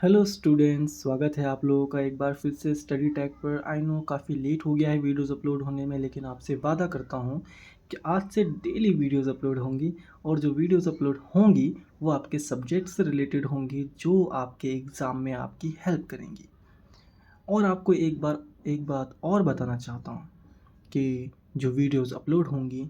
Hello students, स्वागत है आप लोगों का एक बार फिर से स्टडी टैग पर। आई नो काफ़ी लेट हो गया है वीडियोस अपलोड होने में, लेकिन आपसे वादा करता हूँ कि आज से डेली वीडियोस अपलोड होंगी। और जो वीडियोस अपलोड होंगी वो आपके सब्जेक्ट से रिलेटेड होंगी, जो आपके एग्ज़ाम में आपकी हेल्प करेंगी। और आपको एक बात और बताना चाहता हूँ कि जो वीडियोस अपलोड होंगी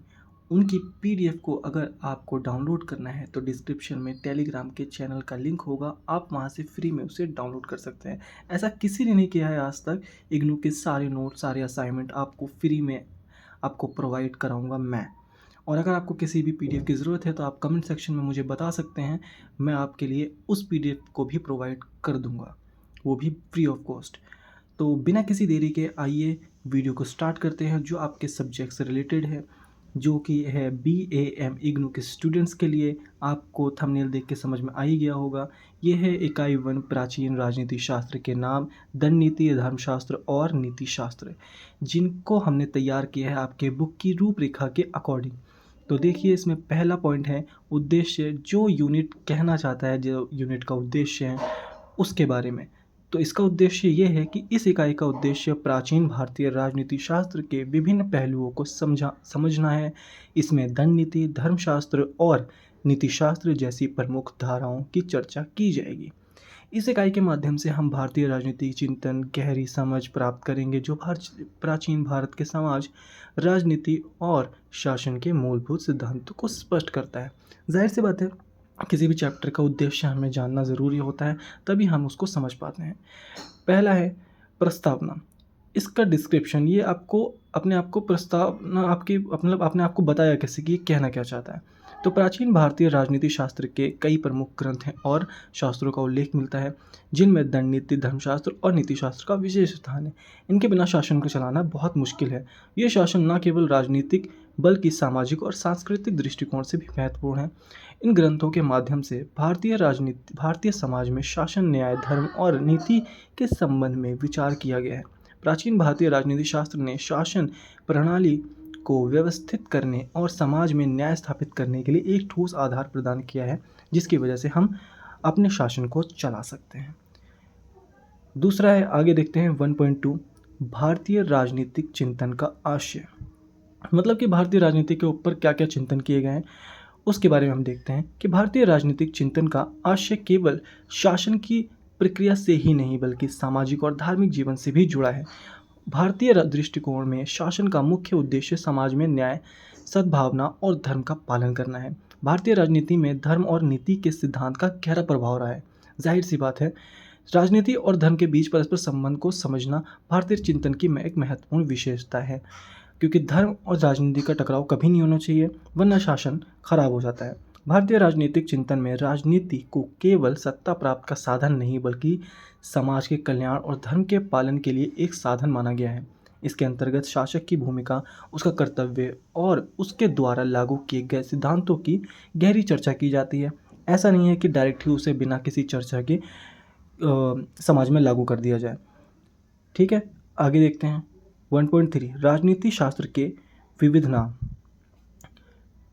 उनकी पीडीएफ को अगर आपको डाउनलोड करना है तो डिस्क्रिप्शन में टेलीग्राम के चैनल का लिंक होगा, आप वहां से फ्री में उसे डाउनलोड कर सकते हैं। ऐसा किसी ने नहीं किया है आज तक। इग्नू के सारे नोट, सारे असाइनमेंट आपको फ्री में आपको प्रोवाइड कराऊंगा मैं। और अगर आपको किसी भी पीडीएफ की ज़रूरत है तो आप कमेंट सेक्शन में मुझे बता सकते हैं, मैं आपके लिए उस पीडीएफ को भी प्रोवाइड कर दूंगा, वो भी फ्री ऑफ कॉस्ट। तो बिना किसी देरी के आइए वीडियो को स्टार्ट करते हैं, जो आपके सब्जेक्ट से रिलेटेड है, जो कि है BAM इग्नू के स्टूडेंट्स के लिए। आपको थंबनेल देख के समझ में आ ही गया होगा। ये है इकाई 1 प्राचीन राजनीति शास्त्र के नाम, दंड नीति, धर्मशास्त्र और नीति शास्त्र, जिनको हमने तैयार किया है आपके बुक की रूपरेखा के अकॉर्डिंग। तो देखिए, इसमें पहला पॉइंट है उद्देश्य। जो यूनिट कहना चाहता है, जो यूनिट का उद्देश्य है उसके बारे में। तो इसका उद्देश्य ये है कि इस इकाई का उद्देश्य प्राचीन भारतीय राजनीति शास्त्र के विभिन्न पहलुओं को समझना है। इसमें दंड नीति, धर्मशास्त्र और नीति शास्त्र जैसी प्रमुख धाराओं की चर्चा की जाएगी। इस इकाई के माध्यम से हम भारतीय राजनीतिक चिंतन गहरी समझ प्राप्त करेंगे, जो प्राचीन भारत के समाज, राजनीति और शासन के मूलभूत सिद्धांतों को स्पष्ट करता है। जाहिर सी बात है, किसी भी चैप्टर का उद्देश्य हमें जानना ज़रूरी होता है, तभी हम उसको समझ पाते हैं। पहला है प्रस्तावना। इसका डिस्क्रिप्शन, ये आपको अपने आप को प्रस्तावना, आपकी मतलब अपने आप को बताया कैसे कि ये कहना क्या चाहता है। तो प्राचीन भारतीय राजनीति शास्त्र के कई प्रमुख ग्रंथ हैं और शास्त्रों का उल्लेख मिलता है, जिनमें दंड नीति, धर्मशास्त्र और नीति शास्त्र का विशेष स्थान है। इनके बिना शासन को चलाना बहुत मुश्किल है। ये शासन न केवल राजनीतिक बल्कि सामाजिक और सांस्कृतिक दृष्टिकोण से भी महत्वपूर्ण है। इन ग्रंथों के माध्यम से भारतीय समाज में शासन, न्याय, धर्म और नीति के संबंध में विचार किया गया है। प्राचीन भारतीय राजनीति शास्त्र ने शासन प्रणाली को व्यवस्थित करने और समाज में न्याय स्थापित करने के लिए एक ठोस आधार प्रदान किया है, जिसकी वजह से हम अपने शासन को चला सकते हैं। दूसरा है, आगे देखते हैं 1.2, भारतीय राजनीतिक चिंतन का आशय। मतलब कि भारतीय राजनीति के ऊपर क्या क्या चिंतन किए गए हैं उसके बारे में हम देखते हैं कि भारतीय राजनीतिक चिंतन का आशय केवल शासन की प्रक्रिया से ही नहीं बल्कि सामाजिक और धार्मिक जीवन से भी जुड़ा है। भारतीय दृष्टिकोण में शासन का मुख्य उद्देश्य समाज में न्याय, सद्भावना और धर्म का पालन करना है। भारतीय राजनीति में धर्म और नीति के सिद्धांत का गहरा प्रभाव रहा है। जाहिर सी बात है, राजनीति और धर्म के बीच परस्पर संबंध को समझना भारतीय चिंतन की एक महत्वपूर्ण विशेषता है, क्योंकि धर्म और राजनीति का टकराव कभी नहीं होना चाहिए, वरना शासन खराब हो जाता है। भारतीय राजनीतिक चिंतन में राजनीति को केवल सत्ता प्राप्त का साधन नहीं बल्कि समाज के कल्याण और धर्म के पालन के लिए एक साधन माना गया है। इसके अंतर्गत शासक की भूमिका, उसका कर्तव्य और उसके द्वारा लागू किए गए सिद्धांतों की गहरी चर्चा की जाती है। ऐसा नहीं है कि डायरेक्ट ही उसे बिना किसी चर्चा के समाज में लागू कर दिया जाए। ठीक है, आगे देखते हैं 1.3, राजनीति शास्त्र के विविध नाम।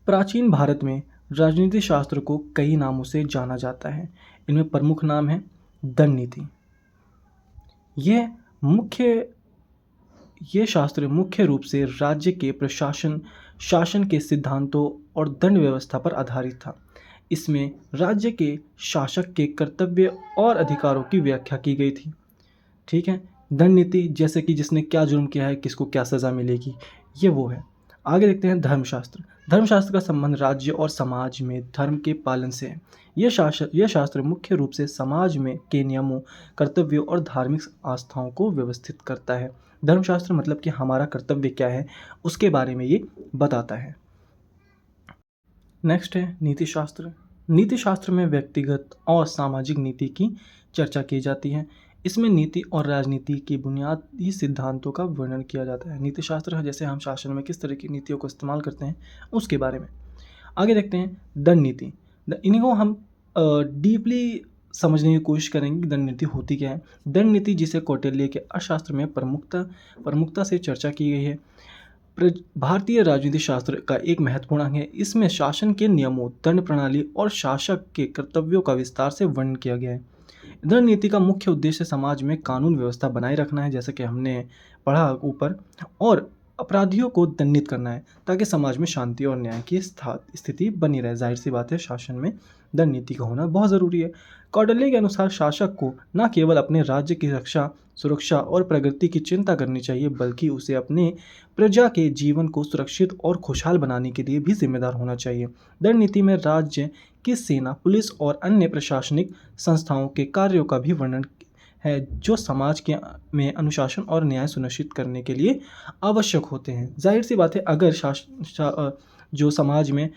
प्राचीन भारत में राजनीति शास्त्र को कई नामों से जाना जाता है। इनमें प्रमुख नाम है दंड नीति। ये शास्त्र मुख्य रूप से राज्य के प्रशासन, शासन के सिद्धांतों और दंड व्यवस्था पर आधारित था। इसमें राज्य के शासक के कर्तव्य और अधिकारों की व्याख्या की गई थी। ठीक है, दंड नीति जैसे कि जिसने क्या जुर्म किया है, किसको क्या सज़ा मिलेगी, ये वो है। आगे देखते हैं धर्मशास्त्र। धर्मशास्त्र का संबंध राज्य और समाज में धर्म के पालन से है। यह शास्त्र मुख्य रूप से समाज में के नियमों, कर्तव्यों और धार्मिक आस्थाओं को व्यवस्थित करता है। धर्मशास्त्र मतलब कि हमारा कर्तव्य क्या है उसके बारे में ये बताता है। नेक्स्ट है नीति शास्त्र। नीति शास्त्र में व्यक्तिगत और सामाजिक नीति की चर्चा की जाती है। इसमें नीति और राजनीति के बुनियादी सिद्धांतों का वर्णन किया जाता है। नीति शास्त्र है जैसे हम शासन में किस तरह की नीतियों को इस्तेमाल करते हैं उसके बारे में। आगे देखते हैं दंड नीति। इनको हम डीपली समझने की कोशिश करेंगे कि दंड नीति होती क्या है। दंड नीति, जिसे कौटिल्य के अर्थशास्त्र में प्रमुखता से चर्चा की गई है, भारतीय राजनीति शास्त्र का एक महत्वपूर्ण अंग है। इसमें शासन के नियमों, दंड प्रणाली और शासक के कर्तव्यों का विस्तार से वर्णन किया गया है। दंड नीति का मुख्य उद्देश्य समाज में कानून व्यवस्था बनाए रखना है, जैसा कि हमने पढ़ा ऊपर, और अपराधियों को दंडित करना है ताकि समाज में शांति और न्याय की स्थिति बनी रहे। जाहिर सी बात है, शासन में दंड नीति का होना बहुत ज़रूरी है। कौटिल्य के अनुसार शासक को न केवल अपने राज्य की रक्षा, सुरक्षा और प्रगति की चिंता करनी चाहिए, बल्कि उसे अपने प्रजा के जीवन को सुरक्षित और खुशहाल बनाने के लिए भी जिम्मेदार होना चाहिए। दंड नीति में राज्य की सेना, पुलिस और अन्य प्रशासनिक संस्थाओं के कार्यों का भी वर्णन है, जो समाज के में अनुशासन और न्याय सुनिश्चित करने के लिए आवश्यक होते हैं। जाहिर सी बात है, अगर जो समाज में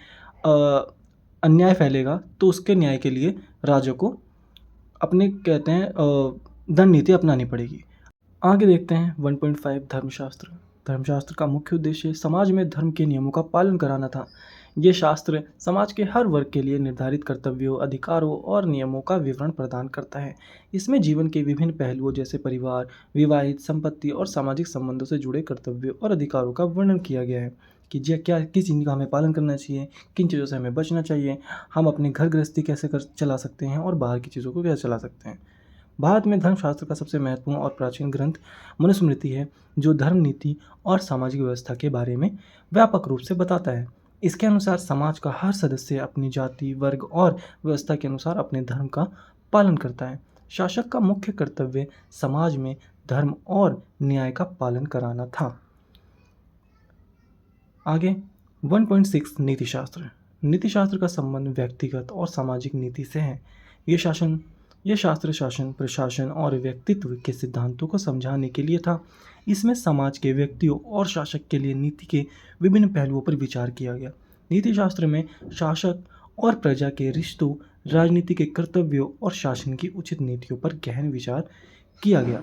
अन्याय फैलेगा तो उसके न्याय के लिए राज्य को अपने कहते हैं दंड नीति अपनानी पड़ेगी। आगे देखते हैं 1.5 धर्मशास्त्र। धर्मशास्त्र का मुख्य उद्देश्य समाज में धर्म के नियमों का पालन कराना था। ये शास्त्र समाज के हर वर्ग के लिए निर्धारित कर्तव्यों, अधिकारों और नियमों का विवरण प्रदान करता है। इसमें जीवन के विभिन्न पहलुओं जैसे परिवार, विवाहित, संपत्ति और सामाजिक संबंधों से जुड़े कर्तव्यों और अधिकारों का वर्णन किया गया है कि किस चीज़ का हमें पालन करना चाहिए, किन चीज़ों से हमें बचना चाहिए, हम अपनी घर गृहस्थी कैसे चला सकते हैं और बाहर की चीज़ों को कैसे चला सकते हैं। भारत में धर्मशास्त्र का सबसे महत्वपूर्ण और प्राचीन ग्रंथ मनुस्मृति है, जो धर्म नीति और सामाजिक व्यवस्था के बारे में व्यापक रूप से बताता है। इसके अनुसार समाज का हर सदस्य अपनी जाति, वर्ग और व्यवस्था के अनुसार अपने धर्म का पालन करता है। शासक का मुख्य कर्तव्य समाज में धर्म और न्याय का पालन कराना था। आगे 1.6 नीतिशास्त्र। नीतिशास्त्र का संबंध व्यक्तिगत और सामाजिक नीति से है। यह शास्त्र शासन, प्रशासन और व्यक्तित्व के सिद्धांतों को समझाने के लिए था। इसमें समाज के व्यक्तियों और शासक के लिए नीति के विभिन्न पहलुओं पर विचार किया गया। नीतिशास्त्र में शासक और प्रजा के रिश्तों, राजनीति के कर्तव्यों और शासन की उचित नीतियों पर गहन विचार किया गया।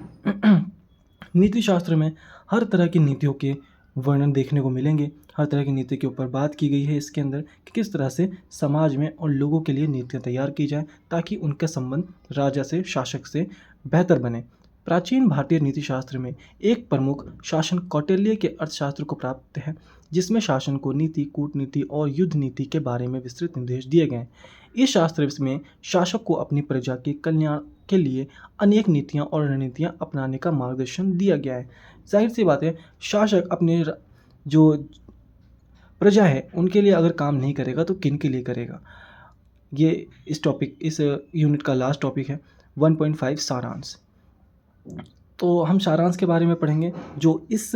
नीतिशास्त्र में हर तरह की नीतियों के वर्णन देखने को मिलेंगे। हर तरह की नीति के ऊपर बात की गई है इसके अंदर कि किस तरह से समाज में और लोगों के लिए नीतियाँ तैयार की जाए ताकि उनका संबंध राजा से, शासक से बेहतर बने। प्राचीन भारतीय नीतिशास्त्र में एक प्रमुख शासन कौटिल्य के अर्थशास्त्र को प्राप्त है, जिसमें शासन को नीति, कूटनीति और युद्ध नीति के बारे में विस्तृत निर्देश दिए गए हैं। इस शास्त्र में शासक को अपनी प्रजा के कल्याण के लिए अनेक नीतियाँ और रणनीतियाँ अपनाने का मार्गदर्शन दिया गया है। जाहिर सी बात है, शासक अपने जो प्रजा है उनके लिए अगर काम नहीं करेगा तो किन के लिए करेगा। ये इस यूनिट का लास्ट टॉपिक है 1.5 सारांश। तो हम सारांश के बारे में पढ़ेंगे, जो इस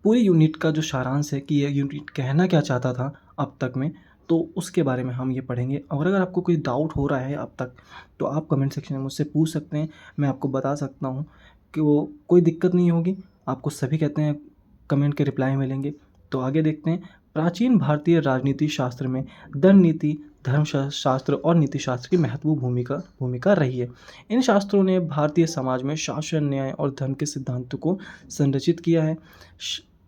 पूरी यूनिट का जो सारांश है कि ये यूनिट कहना क्या चाहता था अब तक में, तो उसके बारे में हम ये पढ़ेंगे। और अगर आपको कोई डाउट हो रहा है अब तक तो आप कमेंट सेक्शन में मुझसे पूछ सकते हैं, मैं आपको बता सकता हूँ कि वो कोई दिक्कत नहीं होगी। आपको सभी कहते हैं कमेंट के रिप्लाई मिलेंगे। तो आगे देखते हैं। प्राचीन भारतीय राजनीति शास्त्र में दंड नीति, धर्मशास्त्र और नीतिशास्त्र की महत्वपूर्ण भूमिका रही है। इन शास्त्रों ने भारतीय समाज में शासन, न्याय और धर्म के सिद्धांतों को संरचित किया है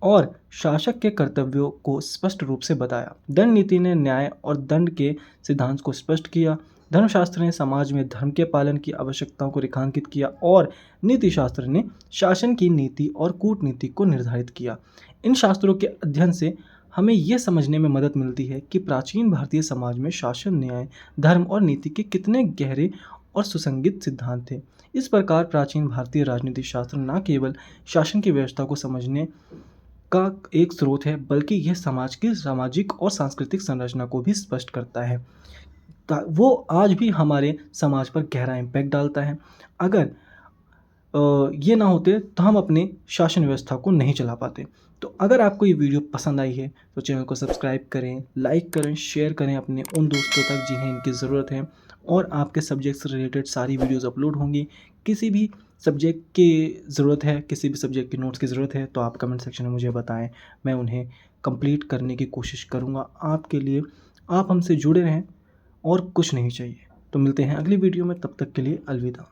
और शासक के कर्तव्यों को स्पष्ट रूप से बताया। दंड नीति ने न्याय और दंड के सिद्धांत को स्पष्ट किया। धर्मशास्त्र ने समाज में धर्म के पालन की आवश्यकताओं को रेखांकित किया और नीतिशास्त्र ने शासन की नीति और कूटनीति को निर्धारित किया। इन शास्त्रों के अध्ययन से हमें यह समझने में मदद मिलती है कि प्राचीन भारतीय समाज में शासन, न्याय, धर्म और नीति के कितने गहरे और सुसंगत सिद्धांत थे। इस प्रकार प्राचीन भारतीय राजनीति शास्त्र न केवल शासन की व्यवस्था को समझने का एक स्रोत है, बल्कि यह समाज की सामाजिक और सांस्कृतिक संरचना को भी स्पष्ट करता है। वो आज भी हमारे समाज पर गहरा इम्पैक्ट डालता है। अगर ये ना होते तो हम अपने शासन व्यवस्था को नहीं चला पाते। तो अगर आपको ये वीडियो पसंद आई है तो चैनल को सब्सक्राइब करें, लाइक करें, शेयर करें अपने उन दोस्तों तक जिन्हें इनकी ज़रूरत है। और आपके सब्जेक्ट से रिलेटेड सारी वीडियोस अपलोड होंगी। किसी भी सब्जेक्ट की ज़रूरत है, किसी भी सब्जेक्ट के नोट्स की ज़रूरत है तो आप कमेंट सेक्शन में मुझे बताएं, मैं उन्हें कंप्लीट करने की कोशिश करूँगा आपके लिए। आप हमसे जुड़े रहें और कुछ नहीं चाहिए। तो मिलते हैं अगली वीडियो में, तब तक के लिए अलविदा।